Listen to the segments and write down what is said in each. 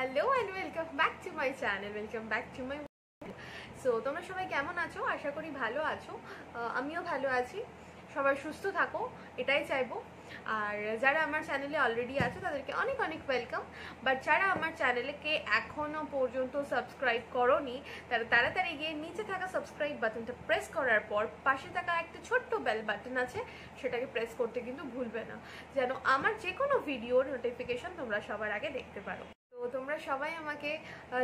Hello and welcome back to my channel, welcome back to my. So তোমরা সবাই কেমন আছো? আশা করি ভালো আছো। আমিও ভালো আছি। সবাই সুস্থ থাকো, এটাই চাইবো। আর যারা আমার চ্যানেলে অলরেডি আছে তাদেরকে অনেক অনেক ওয়েলকাম। বাট যারা আমার চ্যানেলকে এখনও পর্যন্ত সাবস্ক্রাইব করোনি তারা তাড়াতাড়ি গিয়ে নিচে থাকা সাবস্ক্রাইব বাটনটা প্রেস করার পর পাশে থাকা একটা ছোট্ট বেল বাটন আছে, সেটাকে প্রেস করতে কিন্তু ভুলবে না, যেন আমার যে কোনো ভিডিওর নোটিফিকেশন তোমরা সবার আগে দেখতে পারো। তো তোমরা সবাই আমাকে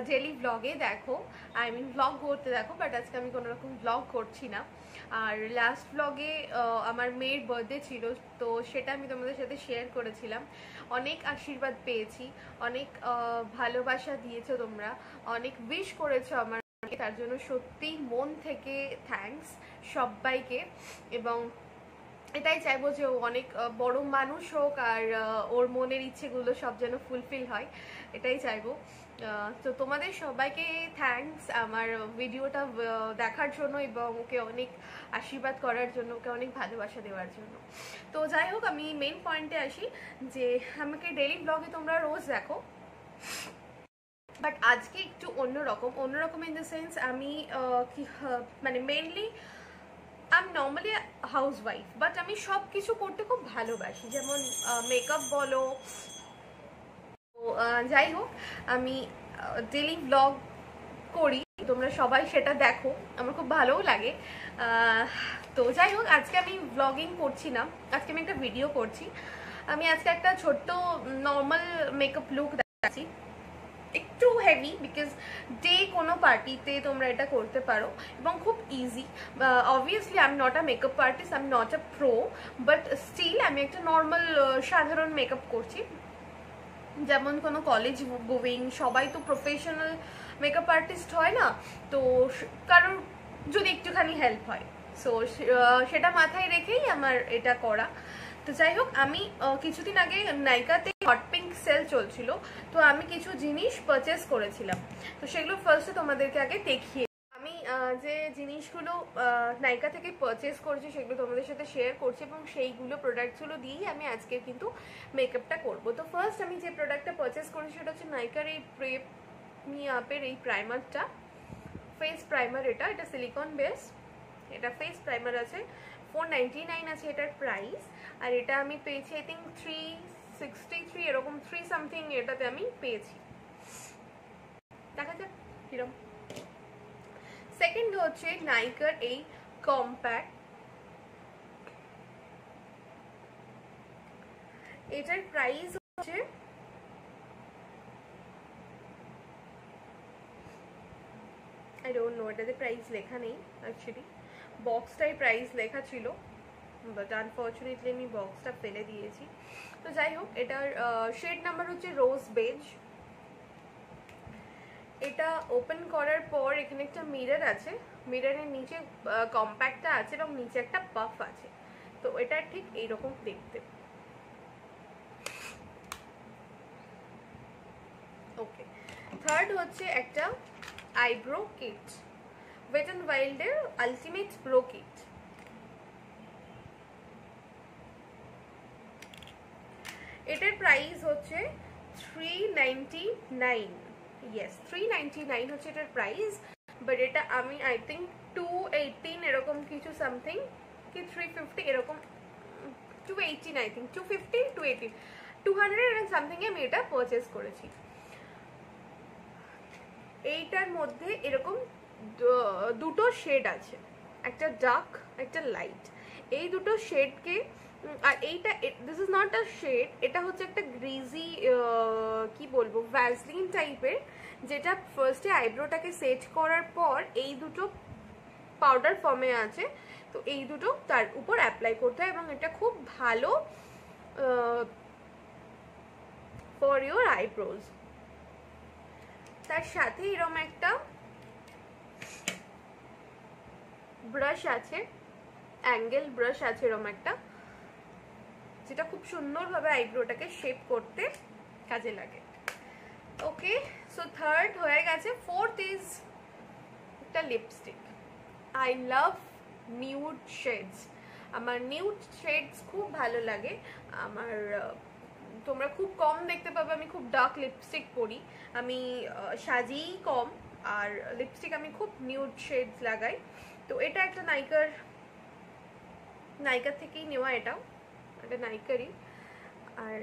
ডেলি ব্লগে দেখো, আই মিন ব্লগ করতে দেখো, বাট আজকে আমি কোনো রকম ব্লগ করছি না। আর লাস্ট ব্লগে আমার মেয়ের বার্থডে ছিল, তো সেটা আমি তোমাদের সাথে শেয়ার করেছিলাম। অনেক আশীর্বাদ পেয়েছি, অনেক ভালোবাসা দিয়েছো তোমরা, অনেক উইশ করেছো আমার, তার জন্য সত্যি মন থেকে থ্যাঙ্কস সবাইকে। এবং এটাই চাইবো যে ও অনেক বড় মানুষ হোক আর ওর মনের ইচ্ছেগুলো সব যেন ফুলফিল হয়, এটাই চাইবো। তো তোমাদের সবাইকে থ্যাঙ্কস আমার ভিডিওটা দেখার জন্য এবং ওকে অনেক আশীর্বাদ করার জন্য, ওকে অনেক ভালোবাসা দেওয়ার জন্য। তো যাই হোক, আমি মেন পয়েন্টে আসি যে আমাকে ডেইলি ব্লগে তোমরা রোজ দেখো, বাট আজকে একটু অন্যরকম ইন দ্য সেন্স আমি মানে মেনলি আমি নর্মালি হাউস ওয়াইফ, বাট আমি সব কিছু করতে খুব ভালোবাসি, যেমন মেকআপ বলো। যাই হোক, আমি ডেইলি ব্লগ করি, তোমরা সবাই সেটা দেখো, আমার খুব ভালোও লাগে। তো যাই হোক, আজকে আমি ব্লগিং করছি না, আজকে আমি একটা ভিডিও করছি। আমি আজকে একটা ছোট্ট নর্মাল মেকআপ লুক দেখাচ্ছি, একটু হেভি, বিকজ ডে কোনো পার্টিতে তোমরা এটা করতে পারো এবং খুব easy. Obviously I am not a makeup artist, I am not a pro, but still আমি একটা নর্মাল সাধারণ মেকআপ করছি। যেমন কোনো কলেজ গোয়িং সবাই তো প্রফেশনাল মেকআপ আর্টিস্ট হয় না, তো কারোর যদি একটুখানি হেল্প হয়, সো সেটা মাথায় রেখেই আমার এটা করা। তো যাই হোক, আমি কিছুদিন আগে নাইকাতে হট পিঙ্ক সেল চলছিল, তো আমি কিছু জিনিস পারচেস করেছিলাম, তো সেগুলো ফার্স্টে তোমাদেরকে আগে দেখিয়ে। আমি যে জিনিসগুলো নাইকা থেকে পারচেস করেছি সেগুলো তোমাদের সাথে শেয়ার করছি, এবং সেইগুলো প্রোডাক্টসগুলো দিয়েই আমি আজকে কিন্তু মেকআপটা করব। তো ফার্স্ট আমি যে প্রোডাক্টটা পারচেস করেছি সেটা হচ্ছে নাইকার এই প্রেপ মি আপের এই প্রাইমারটা, ফেস প্রাইমার। এটা সিলিকন বেস, এটা ফেস প্রাইমার আছে, 499 আছে এটার প্রাইস। আর এটা আমি পেয়েছি আই থিঙ্ক 363 এরকম 3 সামথিং এটাতে আমি পেয়েছি। দেখা যাক কিরম। সেকেন্ড হচ্ছে নাইকার এই কম্প্যাক্ট, এটার প্রাইস হচ্ছে আই ডোন্ট নো, এটাতে প্রাইস লেখা নেই অ্যাকচুয়ালি, বক্সটাই প্রাইস লেখা ছিল, বাট আনফর্চুনেটলি আমি বক্সটা ফেলে দিয়েছি। তো যাই হোক, এটার শেড নাম্বার হচ্ছে রোজ বেজ। এটা ওপেন করার পর এখানে একটা মিরর আছে, মিররের নিচে কম্প্যাক্টটা আছে এবং নিচে একটা পাফ আছে, তো এটা ঠিক এইরকম দেখতে। ওকে, থার্ড হচ্ছে একটা আইব্রো কিট, ওয়েট অ্যান্ড ওয়াইল্ডের আলটিমেট ব্রো কিট। এটার প্রাইস হচ্ছে 399, ইয়েস 399 হচ্ছে এটার প্রাইস, বাট এটা আমি আই থিঙ্ক 218 এরকম কিছু সামথিং কি 350 এরকম, 218 আই থিঙ্ক 250 218 200 এরকম সামথিং আমি এটা পারচেস করেছি। এইটার মধ্যে এরকম দুটো শেড আছে, একটা ডার্ক একটা লাইট, এই দুটো শেডকে, আর এইটা this is not a shade, এটা হচ্ছে একটা গ্রিজি কি বলবো ভ্যাসলিন টাইপের, যেটা ফার্স্টে আইব্রোটাকে সেট করার পর এই দুটো পাউডার ফর্মে আছে, তো এই দুটো তার উপর অ্যাপ্লাই করতে হয় এবং এটা খুব ভালো ফর ইউর আইব্রোজ। তার সাথে এরকম একটা ব্রাশ আছে, অ্যাঙ্গেল ব্রাশ আছে এরকম একটা, যেটা খুব সুন্দরভাবে আইব্রোটাকে শেপ করতে কাজে লাগে। ওকে, সো থার্ড হয়ে গেছে। ফোর্থ ইজ একটা lipstick. I love nude shades, আমার নিউড শেডস খুব ভালো লাগে। আমার তোমরা খুব কম দেখতে পাবে আমি খুব ডার্ক লিপস্টিক পরি, আমি সাজিই কম, আর লিপস্টিক আমি খুব নিউড শেডস লাগাই। তো এটা একটা নাইকার থেকেই নেওয়া, এটা নাইকারই। আর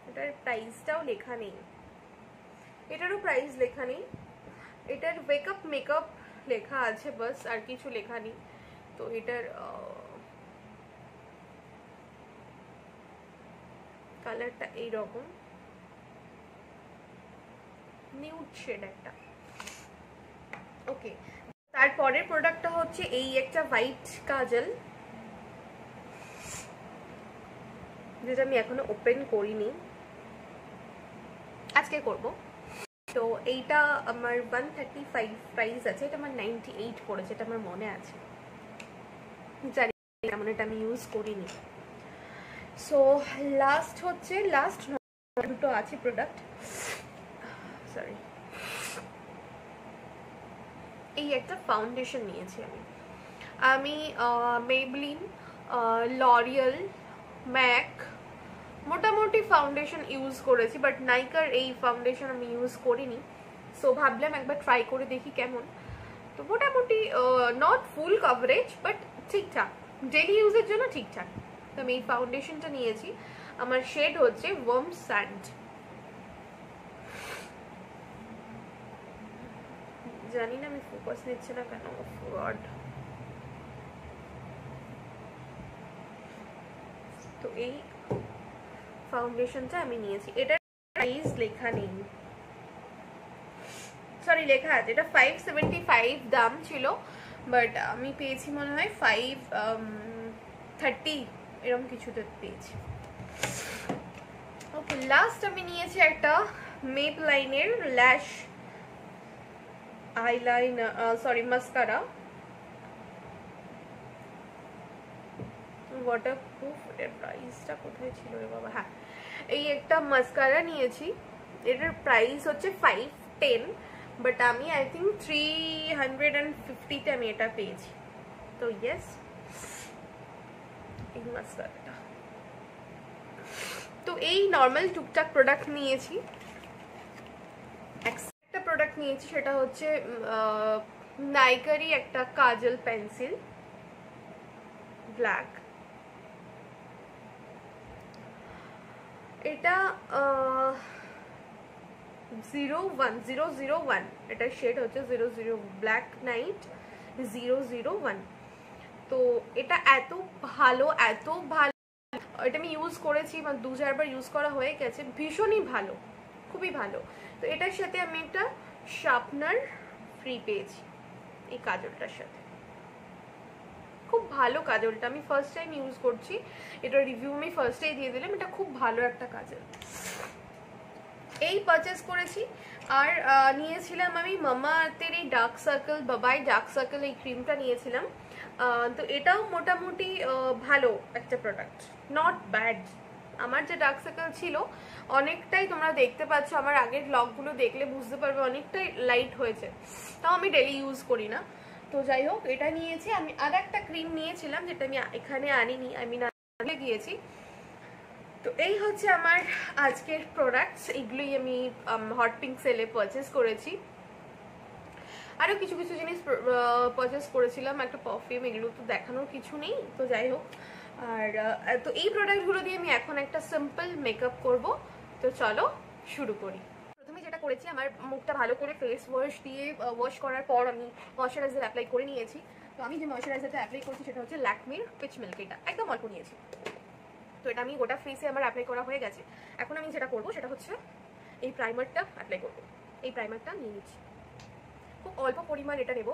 এটার প্রাইসটাও লেখা নেই, এটারও প্রাইস লেখা নেই, এটার ওয়েকআপ মেকআপ লেখা আছে বাস, আর কিছু লেখা নেই। তো এটার কালারটা এইরকম নিউড শেড একটা। ওকে, তারপরের প্রোডাক্টটা হচ্ছে এই একটা হোয়াইট কাজল, যেটা আমি এখনো ওপেন করিনি, আজকে করব। তো এইটা আমার 135 প্রাইস আছে, এটা আমার 98 পড়েছে, এটা আমার মনে আছে, জানি না, এটা আমি ইউজ করিনি। সো লাস্ট দুটো আছে প্রোডাক্ট, সরি, এই একটা ফাউন্ডেশন নিয়েছি আমি মেবলিন, লরিয়াল, ম্যাক, মোটামুটি ফাউন্ডেশন ইউজ করেছি, বাট নাইকার এই ফাউন্ডেশন আমি ইউজ করিনি। সো ভাবলাম একবার ট্রাই করে দেখি কেমন। তো মোটামুটি নট ফুল কভারেজ, বাট ঠিকঠাক, ডেলি ইউজের জন্য ঠিকঠাক। তো আমি এই ফাউন্ডেশনটা নিয়েছি, আমার শেড হচ্ছে ওয়ার্ম স্যান্ড। জানি না আমি ফোকাস নিচ্ছে না কেন, গড। তো এই ফাউন্ডেশনটা আমি নিয়েছি, এটার প্রাইস লেখা নেই, সরি লেখা আছে, এটা 575 দাম ছিল, বাট আমি পেয়েছি মনে হয় 530 এরকম কিছুতে পেয়েছি। ওকে, লাস্ট আমি নিয়েছি একটা মেবলাইনের ল্যাশ আইলাইনার, সরি মাস্কারা, ওয়াটারপ্রুফ। এর প্রাইসটা কোথায় ছিল রে বাবা, হ্যাঁ, এই একটা মাস্কারা নিয়েছি, এটার প্রাইস হচ্ছে 510, বাট আমি আই থিঙ্ক 350-তে আমি এটা পেয়েছি। তো ইয়েস, এই মাস্কারাটা। তো এই নর্মাল টুকটাক প্রোডাক্ট নিয়েছি। একটা প্রোডাক্ট নিয়েছি, সেটা হচ্ছে নাইকারই একটা কাজল পেন্সিল, ব্ল্যাক। এটা 01001, এটার শেড হচ্ছে 00 ব্ল্যাক নাইট 001। তো এটা এত ভালো, এটা আমি ইউজ করেছি, মানে 2-4 বার ইউজ করা হয়ে গেছে, ভীষণই ভালো, খুবই ভালো। তো এটার সাথে আমি একটা শার্পনার ফ্রি পেয়েছি এই কাজলটার সাথে, খুব ভালো কাজলটা, আমি ফার্স্ট টাইম ইউজ করছি, এটার রিভিউ আমি ফার্স্টেই দিয়ে দিলাম, এটা খুব ভালো একটা কাজল। এই পারচেস করেছি। আর নিয়েছিলাম আমি মামা আর্থের এই ডার্ক সার্কেল, বাবাই ডার্ক সার্কেল, এই ক্রিমটা নিয়েছিলাম। তো এটাও মোটামুটি ভালো একটা প্রোডাক্ট, নট ব্যাড। আমার যে ডার্ক সার্কেল ছিল অনেকটাই, তোমরা দেখতে পাচ্ছ আমার আগের ব্লগগুলো দেখলে বুঝতে পারবে, অনেকটাই লাইট হয়েছে, তাও আমি ডেলি ইউজ করি না। তো যাই হোক, এটা নিয়েছি আমি। আর একটা ক্রিম নিয়েছিলাম, যেটা আমি এখানে আনিনি, আমি না গিয়েছি। তো এই হচ্ছে আমার আজকের প্রোডাক্টস, এগুলোই আমি হট পিঙ্ক সেলে পারচেস করেছি। আরও কিছু কিছু জিনিস পারচেস করেছিলাম, একটা পারফিউম, এগুলো তো দেখানোর কিছু নেই। তো যাই হোক, আর তো এই প্রোডাক্টগুলো দিয়ে আমি এখন একটা সিম্পল মেকআপ করব। তো চলো শুরু করি। প্রথমে যেটা করেছি, আমার মুখটা ভালো করে ফেস ওয়াশ দিয়ে ওয়াশ করার পর আমি ময়শ্চারাইজার অ্যাপ্লাই করে নিয়েছি। তো আমি যে ময়শ্চারাইজারটা অ্যাপ্লাই করছি সেটা হচ্ছে ল্যাকমির পিচ মিল্ক, এটা একদম অল্প নিয়েছি। তো এটা আমি গোটা ফেসে আমার অ্যাপ্লাই করা হয়ে গেছে। এখন আমি যেটা করব সেটা হচ্ছে এই প্রাইমারটা অ্যাপ্লাই করব। এই প্রাইমারটা নিয়ে নিচ্ছি, খুব অল্প পরিমাণ এটা নেব,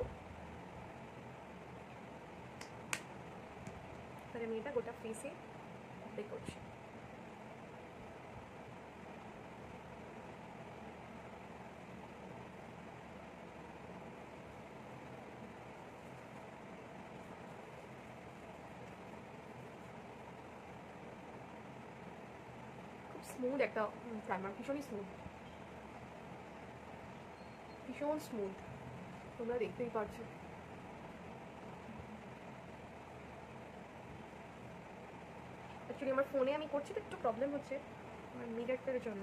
তাহলে আমি এটা গোটা ফেসে অ্যাপ্লাই করছি। স্মুথ একটা প্রাইমার, ভীষণই স্মুথ, ভীষণ স্মুথ, তোমরা দেখতেই পারছো। অ্যাকচুয়ালি আমার ফোনে আমি করছি তো একটু প্রবলেম হচ্ছে আমার মিররটার জন্য।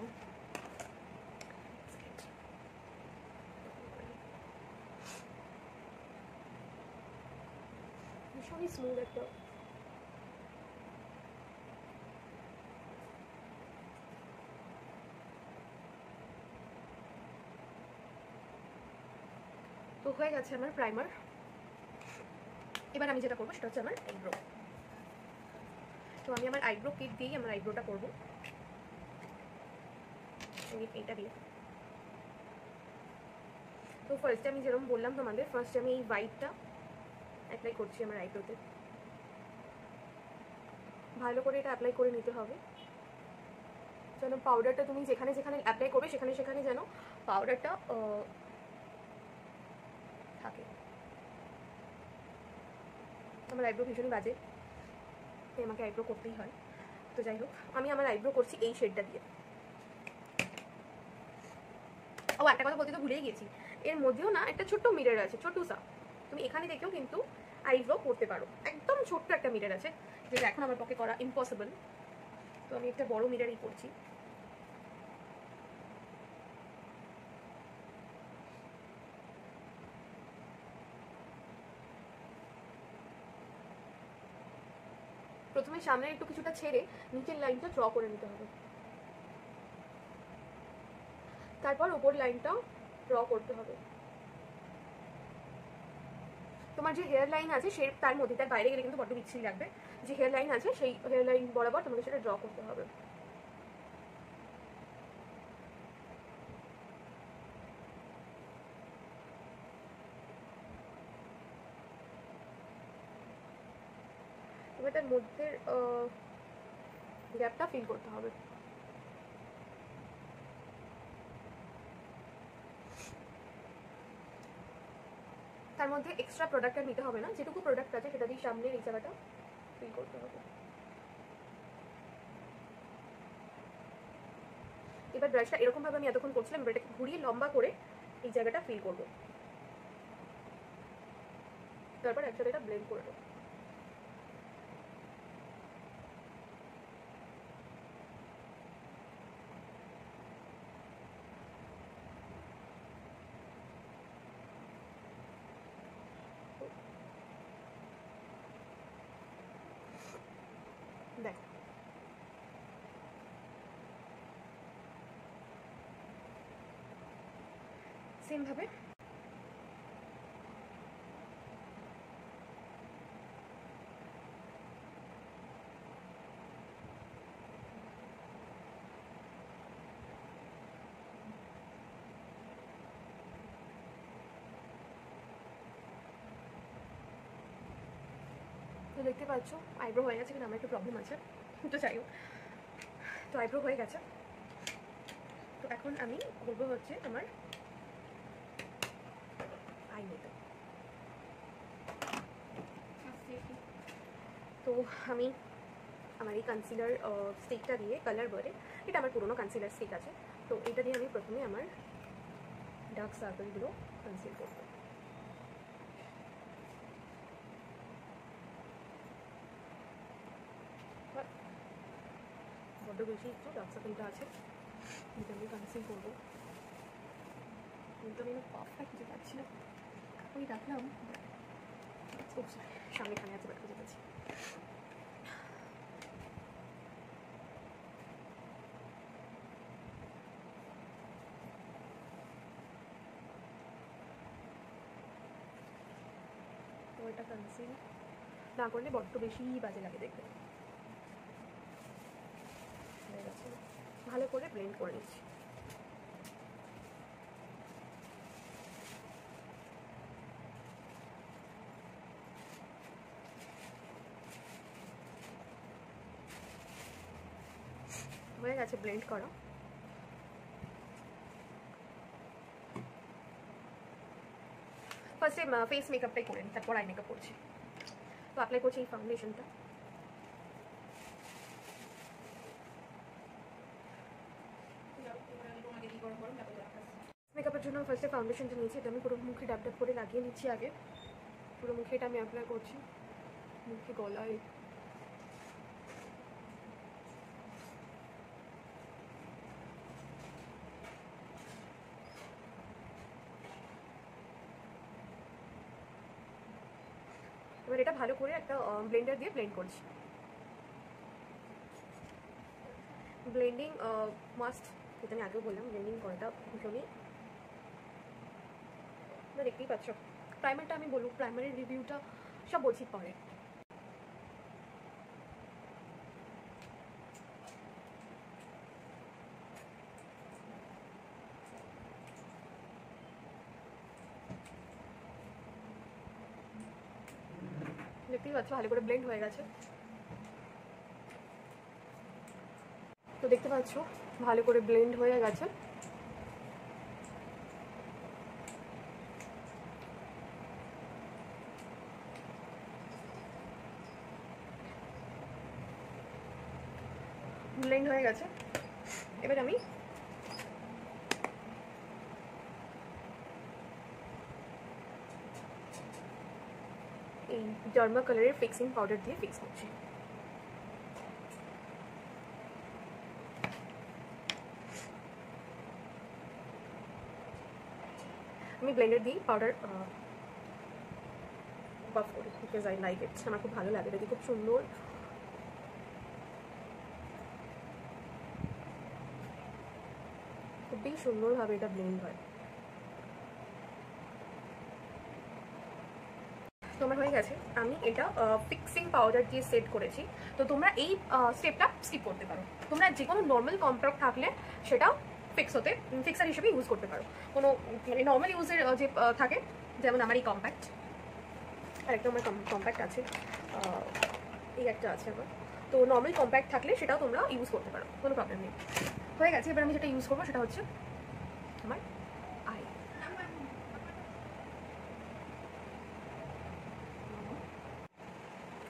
ভীষণই স্মুথ একটা। তো হয়ে গেছে আমার প্রাইমার। এবার আমি যেটা করবো সেটা হচ্ছে আমার আইব্রো। তো আমি আমার আইব্রো কিট দিয়েই আমার আইব্রোটা করবো এইটা দিয়ে। তো ফার্স্টে আমি যেরকম বললাম তোমাদের, ফার্স্টে আমি এই হোয়াইটটা অ্যাপ্লাই করছি আমার আইব্রোতে। ভালো করে এটা অ্যাপ্লাই করে নিতে হবে যেন পাউডারটা তুমি যেখানে যেখানে অ্যাপ্লাই করবে সেখানে সেখানে যেন পাউডারটা থাকে। আমার আইব্রো ভীষণই বাজে, তাই আমাকে আইব্রো করতেই হয়। তো যাই হোক, আমি আমার আইব্রো করছি এই শেডটা দিয়ে। ও একটা কথা বলতে তো ভুলেই গেছি, এর মধ্যেও না একটা ছোট্ট মিরর আছে, ছোট্টুসা। তুমি এখানে দেখেও কিন্তু আইব্রো করতে পারো। একদম ছোট্ট একটা মিরর আছে, যেটা এখন আমার পক্ষে করা ইম্পসিবল। তো আমি একটা বড় মিররই করছি। প্রথমে সামনে একটু কিছুটা ছেড়ে নিচের লাইনটা ড্র করে নিতে হবে, তারপর উপর লাইনটাও ড্র করতে হবে। তোমার যে হেয়ার লাইন আছে সে তার মধ্যে, তার বাইরে গেলে কিন্তু বড্ড বিচ্ছিরি লাগবে। যে হেয়ার লাইন আছে সেই হেয়ার লাইন বরাবর তোমাকে সেটা ড্র করতে হবে। এবার তার মধ্যে গ্যাপটা ফিল করতে হবে। তার মধ্যে এক্সট্রা প্রোডাক্ট আর নিতে হবে না, যেটুকু প্রোডাক্ট আছে সেটা দিয়ে সামনের এই জায়গাটা ফিল করতে হবে। এবার ব্রাশটা এরকম ভাবে আমি এতক্ষণ করছিলাম, এবার এটাকে ঘুরিয়ে লম্বা করে এই জায়গাটা ফিল করব, তারপর একসাথে এটা ব্লেন্ড করে দেবো। দেখো সেম ভাবে তো দেখতে পাচ্ছ আইব্রো হয়ে গেছে, কিন্তু আমার একটু প্রবলেম আছে, তো যাই হোক। তো আইব্রো হয়ে গেছে। তো এখন আমি করবো হচ্ছে আমার আই মেকআপ। তো আমি আমার এই কনসিলার স্টিকটা দিয়ে, কালার বারে, এটা আমার পুরোনো কনসিলার স্টিক আছে, তো এটা দিয়ে আমি প্রথমে আমার ডার্ক সার্কেলগুলো কনসিল করবো। বড্ড বেশি একটু ডার্ক সার্কেলটা আছে, এটা আমি কনসিল করবো। কিন্তু আমি পাফটা খুঁজে পাচ্ছি না, ওই রাখলাম সামনে খানে আছে, বাট খুঁজে পাচ্ছি। তো এটা কনসিল না করলে বড্ড বেশি বাজে লাগে দেখতে। ভালো করে ব্লেন্ড করে নিচ্ছি। হয়ে গেছে ব্লেন্ড করা। ফার্স্টে ফেস মেকআপটাই করে নিই, তারপর আই মেকআপ করছি। তো অ্যাপ্লাই করছি এই ফাউন্ডেশনটা। মেকআপের জন্য ফার্স্টে ফাউন্ডেশনটা নিয়েছি, এটা আমি পুরো মুখে ডাব ডাব করে লাগিয়ে নিচ্ছি আগে। পুরো মুখে এটা আমি অ্যাপ্লাই করছি, মুখে, গলায়। এবার এটা ভালো করে একটা ব্লেন্ডার দিয়ে ব্লেন্ড করছি। ব্লেন্ডিং মাস্ট, যেটা আমি আগেও বললাম, ব্লেন্ডিং করাটা ভীষণই, দেখতেই পাচ্ছ। প্রাইমারটা আমি বলবো, প্রাইমারের রিভিউটা সব বলছি পরে। দেখতেই পাচ্ছ ভালো করে ব্লেন্ড হয়ে গেছে। তো দেখতে পাচ্ছ ভালো করে ব্লেন্ড হয়ে গেছে। ব্লেন্ড হয়ে গেছে। এবার আমি এই ডার্মা কালারের ফিক্সিং পাউডার দিয়ে ফিক্স করছি। আমি ব্লেন্ডার দিই পাউডার বাফ করি, বিকজ আই লাইক ইট। আমার খুব ভালো লাগে, এটা খুব সুন্দর, খুবই সুন্দরভাবে এটা ব্লেন্ড হয়। তোমার হয়ে গেছে। আমি এটা ফিক্সিং পাউডার দিয়ে সেট করেছি। তো তোমরা এই স্টেপটা স্কিপ করতে পারো। তোমরা যে কোনো নর্মাল কম্প্যাক্ট থাকলে সেটাও ফিক্সার হিসেবে ইউজ করতে পারো। কোনো মানে নর্মাল ইউজের যে থাকে, যেমন আমার এই কম্প্যাক্ট, আর একটা আমার কম্প্যাক্ট আছে, এই একটা আছে আমার। তো নর্মাল কম্প্যাক্ট থাকলে সেটাও তোমরা ইউজ করতে পারো, কোনো প্রবলেম নেই। হয়ে গেছে। এবার আমি যেটা ইউজ করবো সেটা হচ্ছে আমার আই।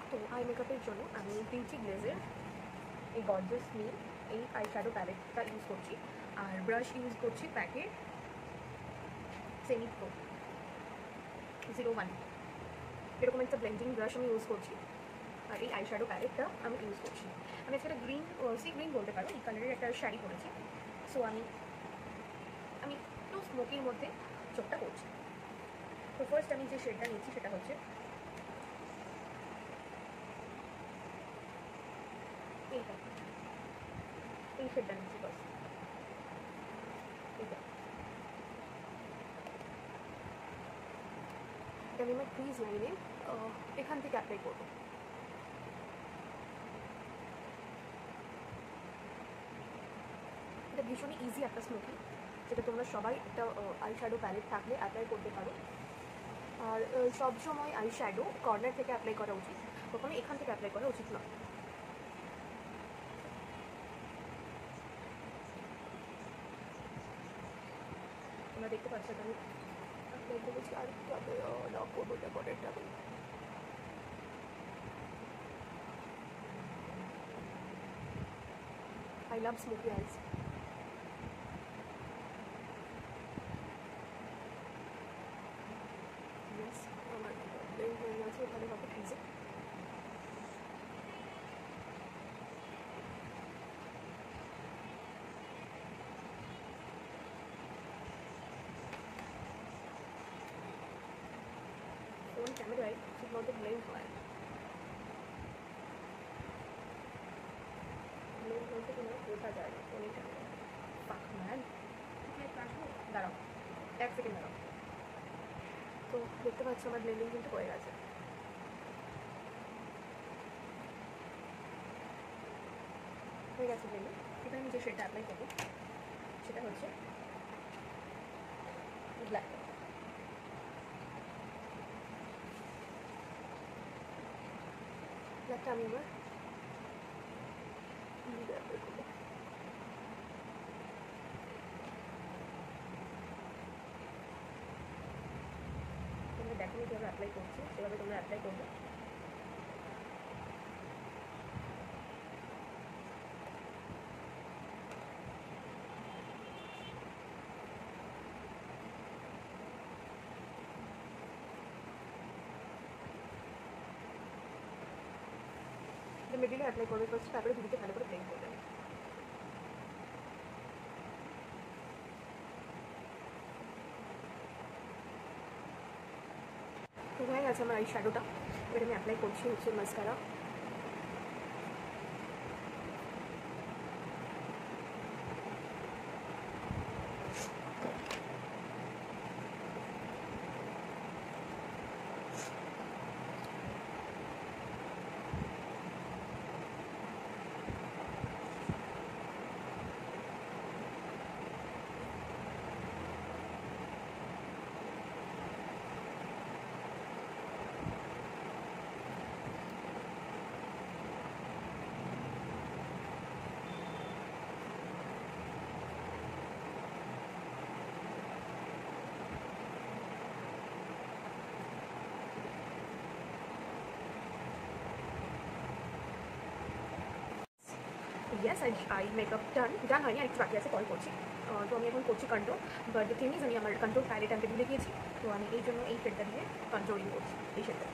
তো আই মেকআপের জন্য আমি বিউটি গ্লেজের এই গর্জিয়াস নিয়ে এই আই শ্যাডো প্যালেটটা ইউজ করছি। আর ব্রাশ ইউজ করছি প্যাকেট সেমিপ্রো 01, এরকম একটা ব্লেন্ডিং ব্রাশ আমি ইউজ করছি। আর এই আই শ্যাডো প্যালেটটা আমি ইউজ করছি। আমি আজকে একটা গ্রিন, সি গ্রিন বলতে পারো, এই কালারের একটা শাড়ি পরেছি। সো আমি একটু স্মোকির মধ্যে চোখটা করছি। তো ফার্স্ট আমি যে শেডটা নিচ্ছি সেটা হচ্ছে এইটা, এই শেডটা নিচ্ছি ফার্স্ট। এইটা আমি আমার ক্রিজ লাইনে এখান থেকে অ্যাপ্লাই করবো। এটা ভীষণই ইজি একটা স্মোকি, যেটা তোমরা সবাই একটা আই শ্যাডো প্যালেট থাকলে অ্যাপ্লাই করতে পারো। আর সবসময় আই শ্যাডো কর্নার থেকে অ্যাপ্লাই করা উচিত, কখনো এখান থেকে অ্যাপ্লাই করা উচিত নয়। তোমরা দেখতে পাচ্ছ আমি অ্যাপ্লাই করেছি। আর একটু লক করবো এটা পরেরটা। I love smoky eyes. Yes, আমার ব্লেন্ড হয়ে গেছে এখানে হবে ফ্রিজে। ফোন ক্যামেরায় ঠিক মতো ব্লেন্ড হয়, ব্লেন্ড হতে কোনো বোঝা যায় না ফোনের ক্যামেরা। পাক ম্যান, দাঁড়াও 1 সেকেন্ড দাঁড়াও। তো দেখতে পাচ্ছ আমার ব্লেন্ডিং কিন্তু হয়ে গেছে। হয়ে গেছে ব্লেন্ডিং। এবার আমি যে শেডটা অ্যাপ্লাই করবো সেটা হচ্ছে ব্ল্যাক। ব্ল্যাকটা আমি এবার অ্যাপ্লাই করবো। তোমরা দেখো কীভাবে অ্যাপ্লাই করছি, সেভাবে তোমরা অ্যাপ্লাই করবে। মিডিলে অ্যাপ্লাই করবে ফার্স্ট, তারপরে দুদিকে ভালো করে ব্লেন্ড করবে। তো হয়ে গেছে আমার আই শ্যাডোটা। এবার আমি অ্যাপ্লাই করছি হচ্ছে mascara. Yes, I makeup done হয়নি, আরেকটু বাকি আছে, কল করছি। তো আমি এখন করছি control, but the thing is আমি আমার কন্ট্রোল প্যালেট আনতে ভুলে গিয়েছি, তো আমি এই জন্য এই শেডটা দিয়ে কন্ট্রোলিং করছি, এই শেডটা।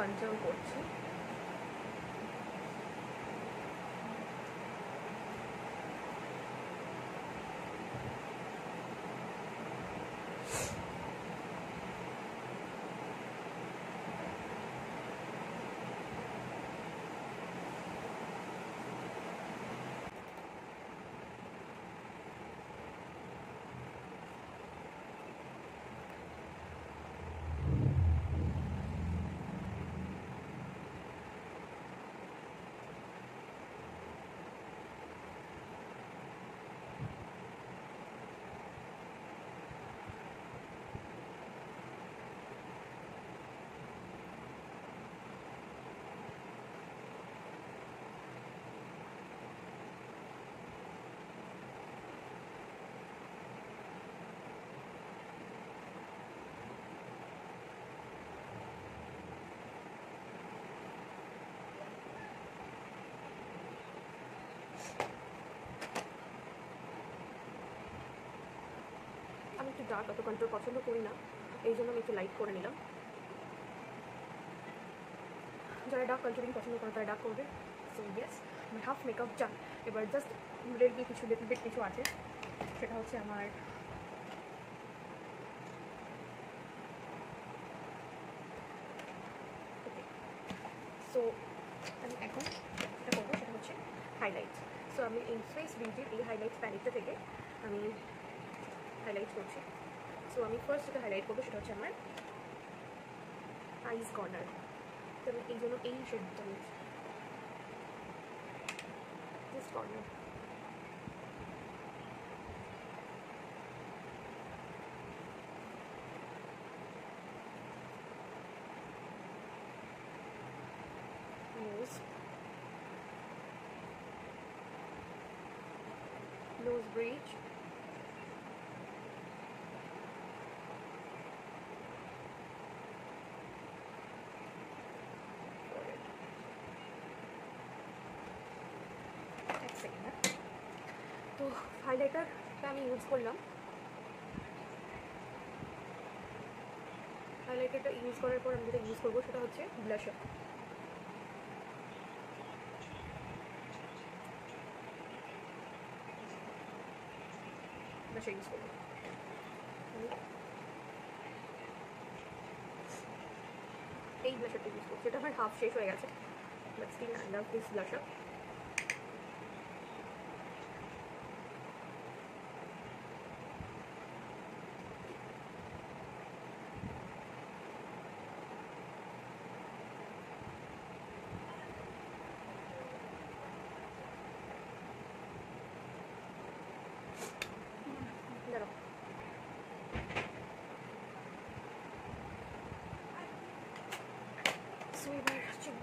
কন্ট্রোল করছি। আমি একটু ডার্ক অত কন্ট্রোল পছন্দ করি না, এই জন্য আমি একটু লাইট করে নিলাম। যারা ডার্ক কন্ট্রোলিং পছন্দ করে তারা ডার্ক করবে। সো ইয়েস, আমার হাফ মেকআপ ডান। এবার জাস্ট লিটল বিট কিছু আছে, সেটা হচ্ছে আমার ওকে। সো আমি এখন যেটা করবো সেটা হচ্ছে হাইলাইট। সো আমি এই ফেস বিউটির এই হাইলাইট প্যালেটটা থেকে আমি হাইলাইট করছি। সো আমি ফার্স্ট যেটা হাইলাইট করবো সেটা হচ্ছে আমার আইস কর্নার। তো আমি এই জন্য এই শেডটা নিচ্ছি, দিস কর্নার। Nose bridge, এক সেকেন্ড। তো হাইলাইটারটা আমি ইউজ করলাম, হাইলাইটারটা ইউজ করার পর আমি যেটা ইউজ করবো সেটা হচ্ছে ব্লাশার। ব্লাশার ইউজ করবো। এই ব্লাশারটা ইউজ করছি, এটা আমার হাফ শেষ হয়ে গেছে, but still I love this blusher.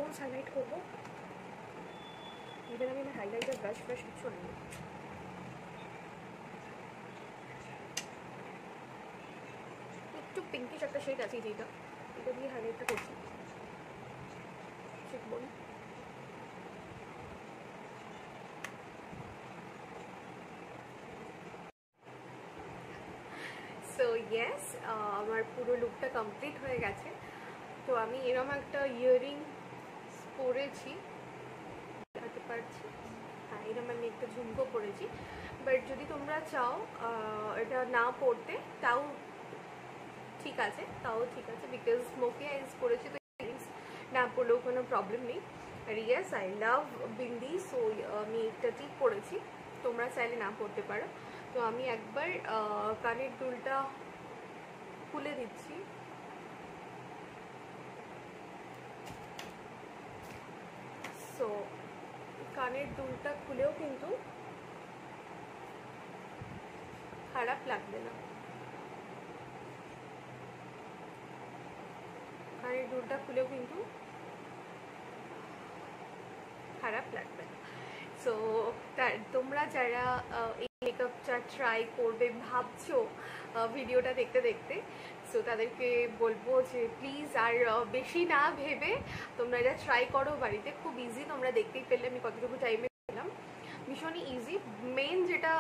Nose highlight করবো। এবার আমি আমার হাইলাইটার ব্রাশ কিছু নেই। একটু পিঙ্কিশ একটা শেড আছে যেটা, এটা দিয়ে হাইলাইটটা করছি। চিকবোন সো ইয়েস, আমার পুরো লুকটা কমপ্লিট হয়ে গেছে। তো আমি এরকম একটা ইয়াররিং পরেছি, দেখাতে পারছি, হ্যাঁ এরকম আমি একটা ঝুমকো পরেছি। বাট যদি তোমরা চাও এটা না পরতে তাও ঠিক আছে, বিকজ স্মোকি আইস পরেছি, তো না পরলেও কোনো প্রবলেম নেই। আর yes, I love bindi, so আমি একটা ঠিক পরেছি, তোমরা চাইলে না পরতে পারো। তো আমি একবার কানের দুলটা খুলে দিচ্ছি। সো কানের দুলটা খুলেও কিন্তু খারাপ লাগবে না, কানের দুলটা খুলেও কিন্তু খারাপ লাগবে না। সো তোমরা যারা এই মেকআপটা ট্রাই করবে ভাবছো ভিডিওটা দেখতে দেখতে, সো তাদেরকে বলবো যে প্লিজ আর বেশি না ভেবে তোমরা এটা ট্রাই করো বাড়িতে। খুব ইজি, তোমরা দেখতেই পেলে আমি কতটুকু টাইমে পেলাম, ভীষণই ইজি। মেন যেটা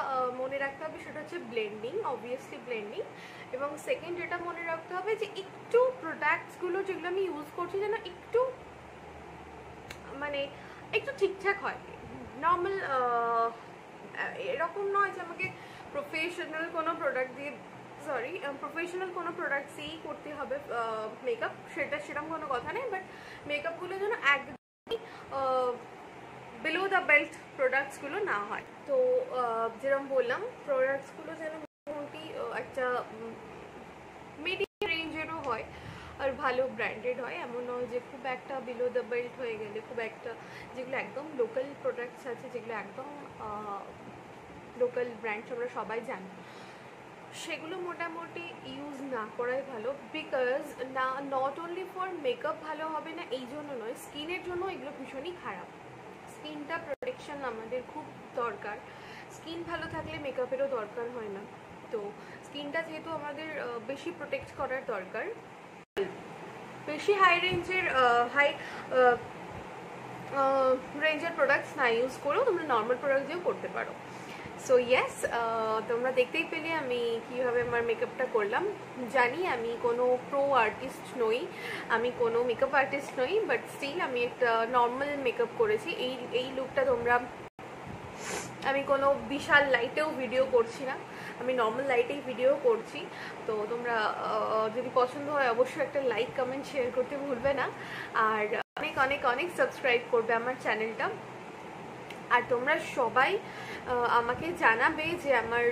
মনে রাখতে হবে সেটা হচ্ছে ব্লেন্ডিং, অবভিয়াসলি ব্লেন্ডিং। এবং সেকেন্ড যেটা মনে রাখতে হবে যে একটু প্রোডাক্টসগুলো যেগুলো আমি ইউজ করছি যেন একটু মানে একটু ঠিকঠাক হয়, নর্মাল, এরকম নয় যে আমাকে প্রফেশনাল কোনো প্রোডাক্ট দিয়েই করতে হবে মেকআপ, সেরকম কোনো কথা নেই। বাট মেকআপগুলো যেন একদমই বিলো দ্য বেল্ট প্রোডাক্টসগুলো না হয়। তো যেরকম বললাম, প্রোডাক্টসগুলো যেন মোটামুটি একটা মিডিয়াম রেঞ্জেরও হয় আর ভালো ব্র্যান্ডেড হয়, এমন নয় যে খুব একটা বিলো দ্য বেল্ট হয়ে গেলে, খুব একটা যেগুলো একদম লোকাল প্রোডাক্টস আছে, যেগুলো একদম লোকাল ব্র্যান্ডস আমরা সবাই জানি, সেগুলো মোটামুটি ইউজ না করাই ভালো। বিকজ না, নট অনলি ফর মেকআপ ভালো হবে না এই জন্য নয়, স্কিনের জন্য এগুলো ভীষণই খারাপ। স্কিনটা প্রোটেকশন আমাদের খুব দরকার, স্কিন ভালো থাকলে মেকআপেরও দরকার হয় না। তো স্কিনটা যেহেতু আমাদের বেশি প্রোটেক্ট করার দরকার, বেশি হাই রেঞ্জের প্রোডাক্টস না ইউজ করেও তোমরা নর্মাল প্রোডাক্ট দিয়েও করতে পারো। সো ইয়েস, তোমরা দেখতেই পেলে আমি কীভাবে আমার মেকআপটা করলাম। জানি আমি কোনো প্রো আর্টিস্ট নই, আমি কোনো মেকআপ আর্টিস্ট নই, বাট স্টিল আমি একটা নর্মাল মেকআপ করেছি। এই লুকটা তোমরা, আমি কোনো বিশাল লাইটেও ভিডিও করছি না, আমি নর্মাল লাইটেই ভিডিও করছি। তো তোমরা যদি পছন্দ হয় অবশ্যই একটা লাইক, কমেন্ট, শেয়ার করতে ভুলবে না। আর অনেক অনেক অনেক সাবস্ক্রাইব করবে আমার চ্যানেলটা। আর তোমরা সবাই আমাকে জানাবে যে আমার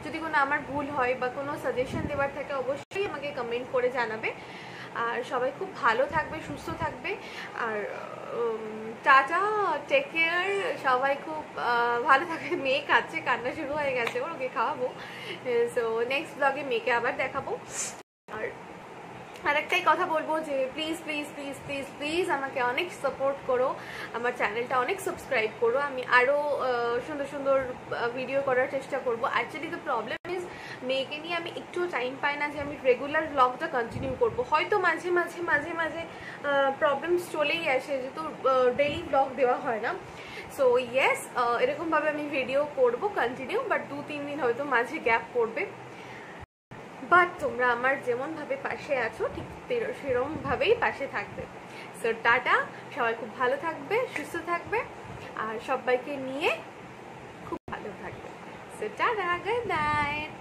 যদি কোনো আমার ভুল হয় বা কোনো সাজেশন দেওয়ার থাকে অবশ্যই আমাকে কমেন্ট করে জানাবে। আর সবাই খুব ভালো থাকবে, সুস্থ থাকবে। আর টাটা, টেক কেয়ার, সবাই খুব ভালো থাকবে। মেয়ে খাচ্ছে, কান্না শুরু হয়ে গেছে, ওকে খাওয়াবো। সো নেক্সট ব্লগে মেয়েকে আবার দেখাবো। আর একটাই কথা বলবো যে please please please please please আমাকে অনেক সাপোর্ট করো, আমার চ্যানেলটা অনেক সাবস্ক্রাইব করো। আমি আরও সুন্দর সুন্দর ভিডিও করার চেষ্টা করবো। অ্যাকচুয়ালি দ্য প্রবলেম ইজ, মেয়েকে নিয়ে আমি একটু টাইম পাই না যে আমি রেগুলার ব্লগটা কন্টিনিউ করবো। হয়তো মাঝে মাঝে মাঝে মাঝে প্রবলেমস চলেই আসে, যেহেতু ডেইলি ব্লগ দেওয়া হয় না। সো ইয়েস, এরকমভাবে আমি ভিডিও করবো কন্টিনিউ, বাট 2-3 দিন হয়তো মাঝে গ্যাপ পড়বে। বাট তোমরা আমার যেমনভাবে পাশে আছো ঠিক সেরকমভাবেই পাশে থাকবে। সো টাটা, সবাই খুব ভালো থাকবে, সুস্থ থাকবে, আর সবাইকে নিয়ে খুব ভালো থাকবে। So tata, good night.